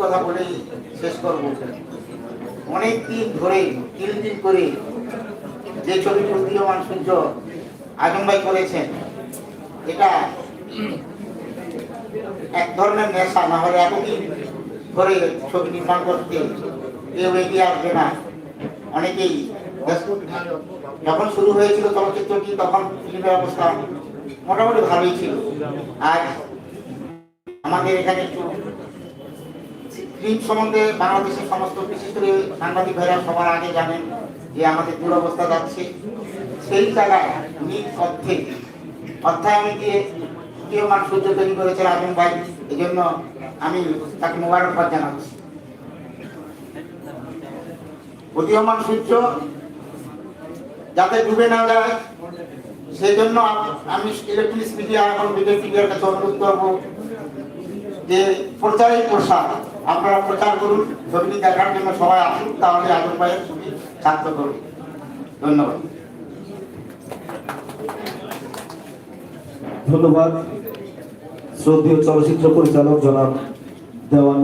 কথা বলেই শেষ করব। অনেক দিন ধরে তিল করে যে ছবি উদীয়মান সূর্য আজম ভাই করেছেন, এটা এক ধরনের নেশা। না হলে এতদিন ধরে ছবি নির্মাণ করতে কেউ এগিয়ে আসবে না। অনেকেই যখন শুরু হয়েছিল চলচ্চিত্রটি, তখন ফিল্মের অবস্থা মোটামুটি ভালোই ছিল। আজ আমাদের এখানে একটু ফিল্ম সম্বন্ধে বাংলাদেশের সমস্ত বিশেষ করে সাংবাদিক ভাইরা সবার আগে জানেন যে আমাদের দুরবস্থা যাচ্ছে। সেই জায়গায় নিজ অর্থায়নে দিয়ে উদীয়মান সূর্য তৈরি করেছে আজম ভাই। এই জন্য আমি তাকে মোবারকবাদ জানাচ্ছি। উদীয়মান সূর্য যাতে ডুবে না যায় সেই জন্য আমি ইলেকট্রনিক্স মিডিয়া এবং মিডিয়ার কাছে অনুরোধ করব যে প্রচারই প্রসার, আপনারা প্রচার করুন। ছবিটি দেখার জন্য সবাই আসুন, তাহলে আজম ভাইয়ের ছবি সার্থক করুন। ধন্যবাদ। ধন্যবাদ শ্রদ্ধেয় চলচ্চিত্র পরিচালক জনাব দেওয়ান